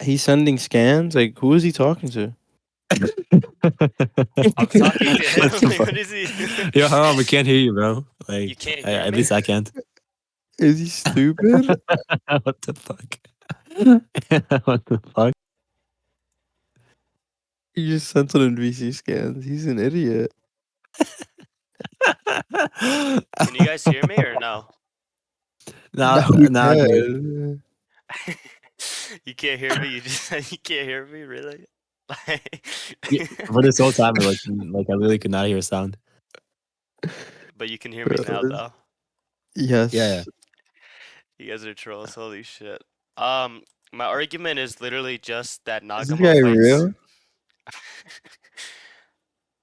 He's sending scans. Like, who is he talking to? I'm talking to him. What the Like, fuck? what is he? Yo, haram, we can't hear you, bro. You Like, can't hear at me? least I can't. Is he stupid? What the fuck? What the fuck? He just sent an NVC scans. He's an idiot. Can you guys hear me or no? No, Now, we now I can hear you. can. You can't hear me. You just said you can't hear me, really? Like, Yeah, for this whole time, like I literally could not hear a sound. but you can hear me Bro, now, though. Yeah, yeah. yes. You guys are trolls. Holy shit. My argument is literally just that Is this Nagumo guy fights. real?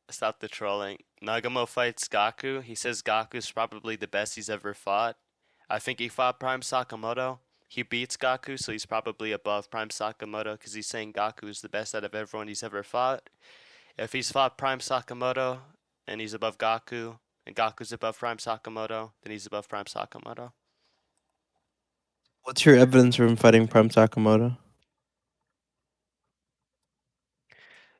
Stop the trolling. Nagumo fights Gaku. He says Gaku's probably the best he's ever fought. I think he fought Prime Sakamoto. He beats Gaku, so he's probably above Prime Sakamoto because he's saying Gaku is the best out of everyone he's ever fought. If he's fought Prime Sakamoto and he's above Gaku, and Gaku's above Prime Sakamoto, then he's above Prime Sakamoto. What's your evidence for him fighting Prime Sakamoto?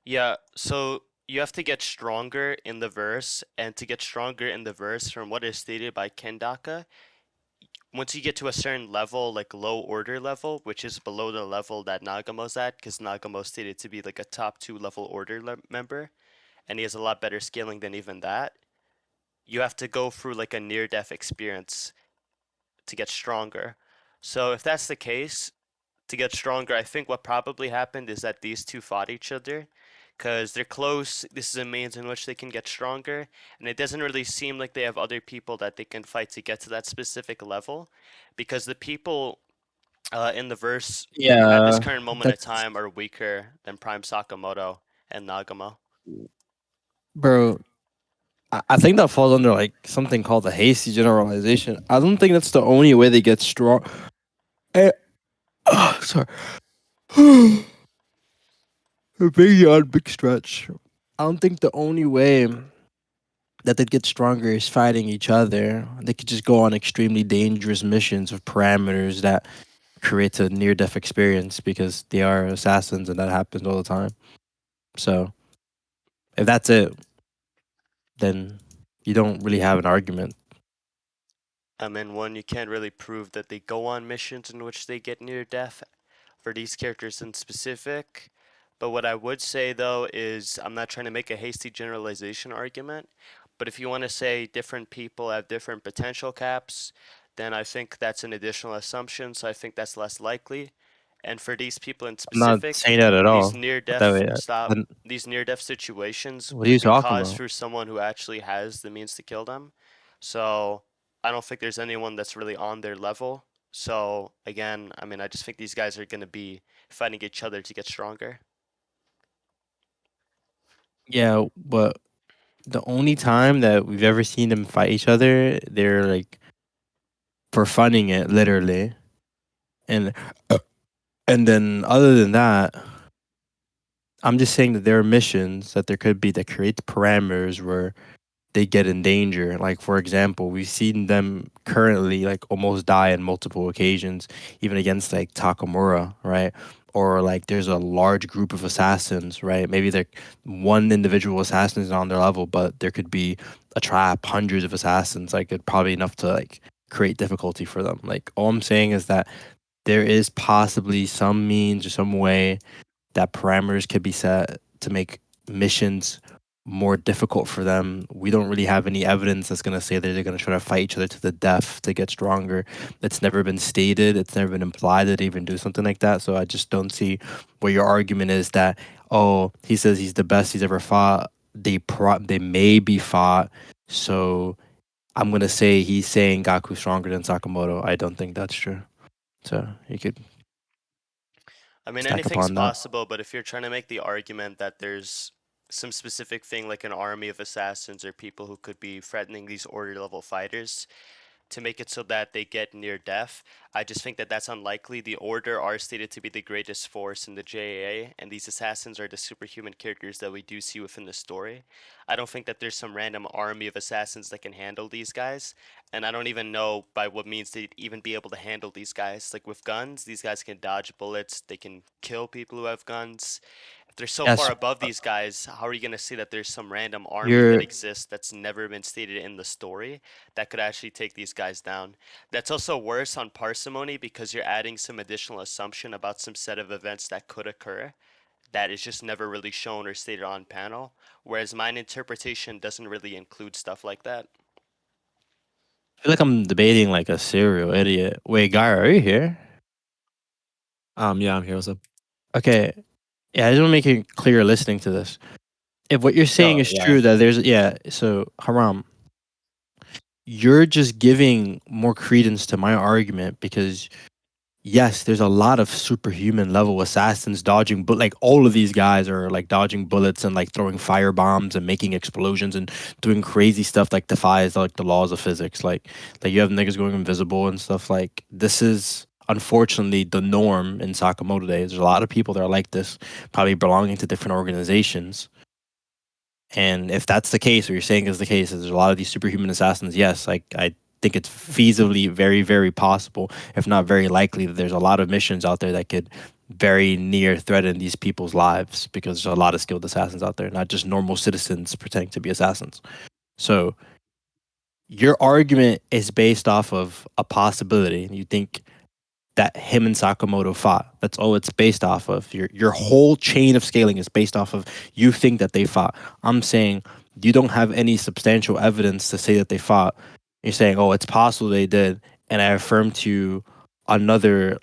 Yeah, so you have to get stronger in the verse, and to get stronger in the verse, from what is stated by Kendaka, once you get to a certain level, like low order level, which is below the level that Nagamo's at, because Nagamo's stated to be like a top 2 level order member, and he has a lot better scaling than even that, you have to go through like a near-death experience to get stronger. So if that's the case, to get stronger, I think what probably happened is that these two fought each other because they're close. This is a means in which they can get stronger, and it doesn't really seem like they have other people that they can fight to get to that specific level because the people in the verse at this Yeah, current moment of that's time are weaker than Prime Sakamoto and Nagamo. bro. I think that falls under like something called a hasty generalization. I don't think that's the only way they get strong. Sorry. A big yawn, big stretch. I don't think the only way that they'd get stronger is fighting each other. They could just go on extremely dangerous missions of parameters that creates a near death experience because they are assassins and that happens all the time. So if that's it, then you don't really have an argument. I mean, one, you can't really prove that they go on missions in which they get near death for these characters in specific. But what I would say though is I'm not trying to make a hasty generalization argument, but if you want to say different people have different potential caps, then I think that's an additional assumption, so I think that's less likely. And for these people in I'm not specific, saying that at these all. near Not that death way. stop Then these near death situations what are you would be talking caused about? through someone who actually has the means to kill them. So I don't think there's anyone that's really on their level. So again, I mean, I just think these guys are going to be fighting each other to get stronger. Yeah, but the only time that we've ever seen them fight each other, they're like for funning it, literally, and and then other than that, I'm just saying that there are missions that there could be that create parameters where they get in danger. Like for example, we've seen them currently like almost die on multiple occasions, even against like Takamura, right? Or like there's a large group of assassins, right? Maybe they're one individual assassin is on their level, but there could be a trap, hundreds of assassins, like it probably enough to like create difficulty for them. Like all I'm saying is that there is possibly some means or some way that parameters could be set to make missions more difficult for them. We don't really have any evidence that's going to say that they're going to try to fight each other to the death to get stronger. It's never been stated. It's never been implied that they even do something like that. So I just don't see where your argument is that, oh, he says he's the best he's ever fought. They may be fought. So I'm going to say he's saying Gaku's stronger than Sakamoto. I don't think that's true. So you could I mean, stack anything's upon that. possible, but if you're trying to make the argument that there's some specific thing like an army of assassins or people who could be threatening these order level fighters, to make it so that they get near death. I just think that that's unlikely. The Order are stated to be the greatest force in the JAA, and these assassins are the superhuman characters that we do see within the story. I don't think that there's some random army of assassins that can handle these guys, and I don't even know by what means they'd even be able to handle these guys. Like with guns, these guys can dodge bullets, they can kill people who have guns. If they're so far Yes, above these guys, how are you going to say that there's some random army that you're exists that's never been stated in the story that could actually take these guys down? That's also worse on parsimony because you're adding some additional assumption about some set of events that could occur that is just never really shown or stated on panel, whereas mine interpretation doesn't really include stuff like that. I feel like I'm debating like a serial idiot. Wait, Guy, are you here? Yeah, I'm here. What's up? Okay. Yeah, I just want to make it clear listening to this. If what you're saying Oh, is yeah. true, that there's so Haram, you're just giving more credence to my argument because yes, there's a lot of superhuman level assassins dodging, but like all of these guys are like dodging bullets and like throwing fire bombs and making explosions and doing crazy stuff like defies like the laws of physics. Like you have niggas going invisible and stuff. Like this is unfortunately the norm in Sakamoto days. There's a lot of people that are like this, probably belonging to different organizations. And if that's the case, or you're saying is the case, is there's a lot of these superhuman assassins. Yes, I think it's feasibly very, very possible, if not very likely, that there's a lot of missions out there that could very near threaten these people's lives because there's a lot of skilled assassins out there, not just normal citizens pretending to be assassins. So your argument is based off of a possibility. You think that him and Sakamoto fought. That's all it's based off of. Your whole chain of scaling is based off of you think that they fought. I'm saying you don't have any substantial evidence to say that they fought. You're saying, oh, it's possible they did, and I affirm to you another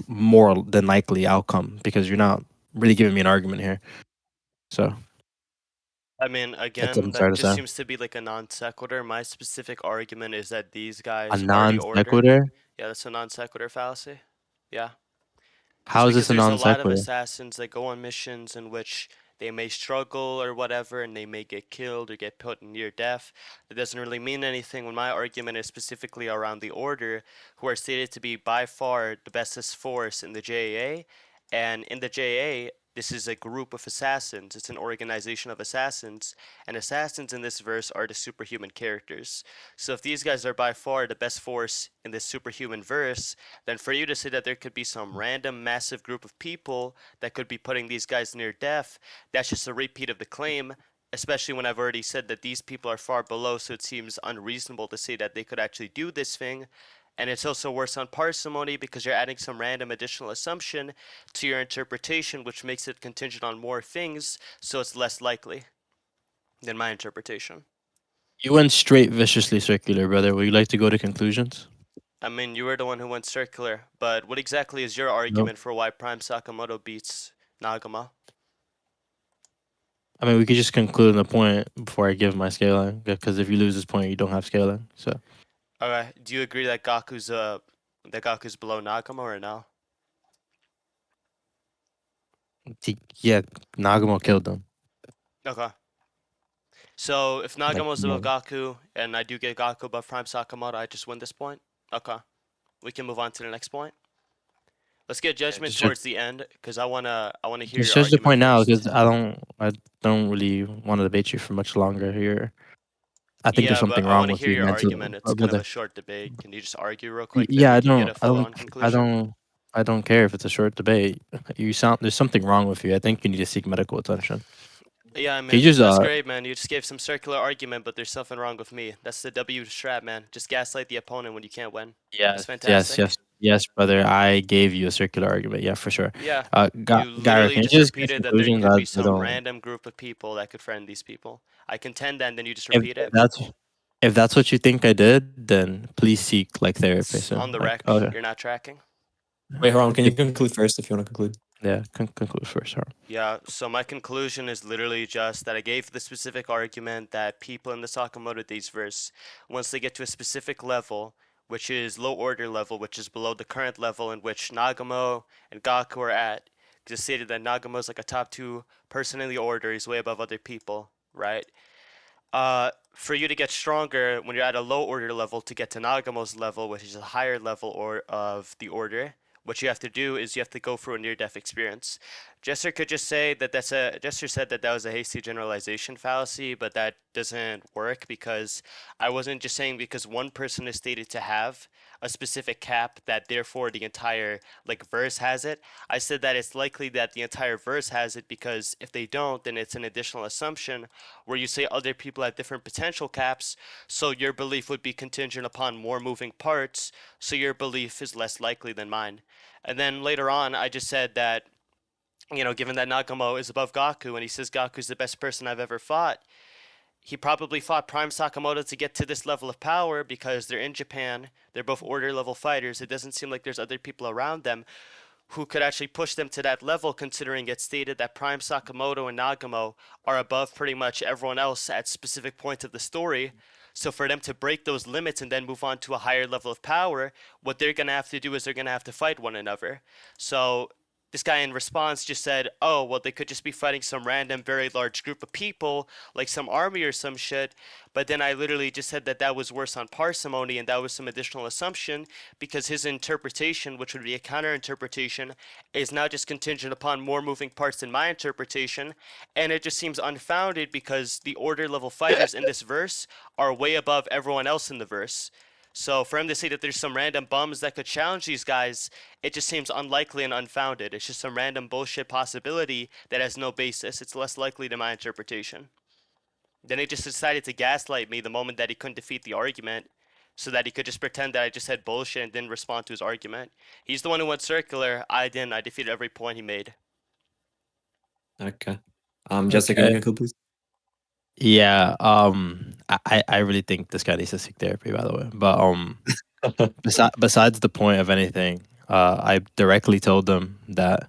more than likely outcome because you're not really giving me an argument here. So I mean, that's what again, I'm that trying to just say. seems to be like a non sequitur. My specific argument is that these A guys are the non order. sequitur. Yeah, that's a non sequitur fallacy. Yeah. Just How is because this a there's a non lot of sequitur? assassins that go on missions in which they may struggle or whatever and they may get killed or get put near death. That doesn't really mean anything when my argument is specifically around the Order, who are stated to be by far the bestest force in the JAA. And in the JAA, this is a group of assassins. It's an organization of assassins. And assassins in this verse are the superhuman characters. So if these guys are by far the best force in this superhuman verse, then for you to say that there could be some random massive group of people that could be putting these guys near death, that's just a repeat of the claim, especially when I've already said that these people are far below, so it seems unreasonable to say that they could actually do this thing. And it's also worse on parsimony because you're adding some random additional assumption to your interpretation, which makes it contingent on more things, so it's less likely than my interpretation. You went straight viciously circular, brother. Would you like to go to conclusions? I mean, you were the one who went circular, but what exactly is your No. argument for why Prime Sakamoto beats Nagama? I mean, we could just conclude the point before I give my scaling, because if you lose this point, you don't have scaling. So, Okay, do you agree that Gaku's below Nagama or no? yeah, Nagumo killed them. Okay. So if Like, Nagamo's above yeah, Gaku and I do get Gaku above Prime Sakamoto, I just win this point? Okay. We can move on to the next point. Let's get yeah, judgment towards the end because I wanna hear just your judge the argument point now, first. because I don't really want to debate you for much longer here. I think there's Yeah, but something I wrong want to with hear you your mentally, argument. It's kind of brother. a short debate. Can you just argue real quick, then Yeah, we I can get don't, a I don't, full-on I conclusion? don't, I don't care if it's a short debate. You sound there's something wrong with you. I think you need to seek medical attention. Yeah, I Can you mean, just that's great, man. You just gave some circular argument, but there's something wrong with me. That's the W strat, man. Just gaslight the opponent when you can't win. That's yes, yes, fantastic. yes, yes, brother. I gave you a circular argument. Yeah, for sure. Yeah, Gu you Gyra, literally can you just just get repeated that there conclusions? could be I some don't. random group of people that could friend these people. I contend that, and then you just If, repeat if it. that's if that's what you think I did, then please seek like therapy It's on soon. the Like, rec. okay, You're not tracking. Wait, Haram, can you conclude first if you want to conclude? yeah, conclude first. Sure. Yeah, so my conclusion is literally just that I gave the specific argument that people in the Sakamoto Days verse, once they get to a specific level, which is low order level, which is below the current level in which Nagamo and Gaku are at, just stated that Nagamo is like a top two person in the order, he's way above other people, right? For you to get stronger when you're at a low order level to get to Nagumo's level, which is a higher level or of the order, what you have to do is you have to go through a near-death experience. Jester could just say that Jester said that that was a hasty generalization fallacy, but that doesn't work because I wasn't just saying because one person is stated to have a specific cap that therefore the entire like verse has it. I said that it's likely that the entire verse has it because if they don't, then it's an additional assumption where you say other people have different potential caps, so your belief would be contingent upon more moving parts, so your belief is less likely than mine. And then later on, I just said that, given that Nagumo is above Gaku and he says Gaku's the best person I've ever fought, he probably fought Prime Sakamoto to get to this level of power because they're in Japan. They're both order level fighters. It doesn't seem like there's other people around them who could actually push them to that level, considering it's stated that Prime Sakamoto and Nagumo are above pretty much everyone else at specific points of the story. So for them to break those limits and then move on to a higher level of power, what they're gonna have to do is they're gonna have to fight one another. So this guy in response just said, "Oh, well, they could just be fighting some random, very large group of people, like some army or some shit." But then I literally just said that that was worse on parsimony and that was some additional assumption because his interpretation, which would be a counter interpretation, is now just contingent upon more moving parts than my interpretation, and it just seems unfounded because the order level fighters in this verse are way above everyone else in the verse. So for him to say that there's some random bums that could challenge these guys, it just seems unlikely and unfounded. It's just some random bullshit possibility that has no basis. It's less likely to my interpretation. Then he just decided to gaslight me the moment that he couldn't defeat the argument, so that he could just pretend that I just said bullshit and didn't respond to his argument. He's the one who went circular. I didn't. I defeated every point he made. Okay. Jester, can Okay. you conclude, please? Yeah. I really think this guy needs to seek therapy, by the way. But besides the point of anything, I directly told them that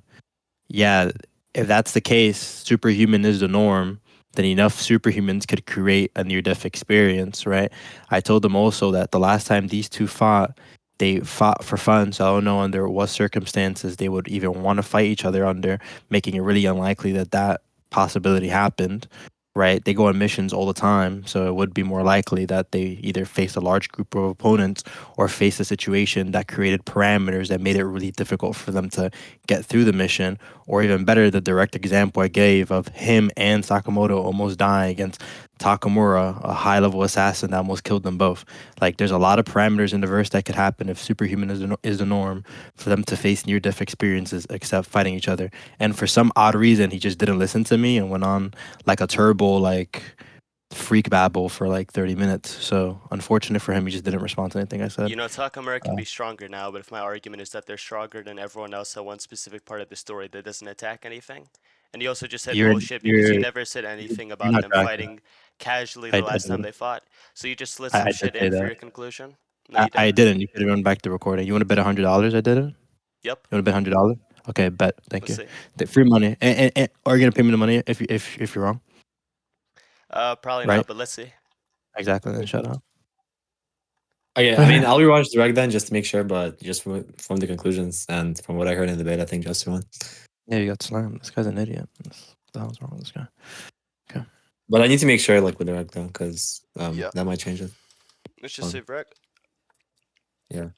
yeah, if that's the case, superhuman is the norm, then enough superhumans could create a near death experience, right? I told them also that the last time these two fought, they fought for fun, so I don't know under what circumstances they would even want to fight each other under, making it really unlikely that that possibility happened, right? They go on missions all the time, so it would be more likely that they either face a large group of opponents or face a situation that created parameters that made it really difficult for them to get through the mission, or even better, the direct example I gave of him and Sakamoto almost dying against Takamura, a high level assassin that almost killed them both. Like, there's a lot of parameters in the verse that could happen if superhuman is the norm for them to face near death experiences except fighting each other. And for some odd reason, he just didn't listen to me and went on like a turbo, like, freak babble for like 30 minutes. So, unfortunate for him, he just didn't respond to anything I said. Takamura can Uh, be stronger now, but if my argument is that they're stronger than everyone else at one specific part of the story that doesn't attack anything, and he also just said you're, bullshit because you you're, never said anything you're about not them tracking. fighting casually I, the I last time did. they fought. So you just slid some I did shit say in for that. your conclusion? No, you I didn't. didn't. You could have run back the recording. You want to bet $100? I did it. You Yep. want to bet $100? Okay, bet. Thank Let's you. see. Free money. And are you gonna pay me the money if you're wrong? Probably Right? not, but let's see. Exactly. Then shut up. Okay, I mean, I'll rewatch direct then just to make sure, but just from the conclusions and from what I heard in the debate, I think Jester won. Yeah, you got slammed. This guy's an idiot. What the hell's wrong with this guy? Okay. But I need to make sure, like, with direct though, because Yeah. that might change it. Let's just say Vrek. Yeah.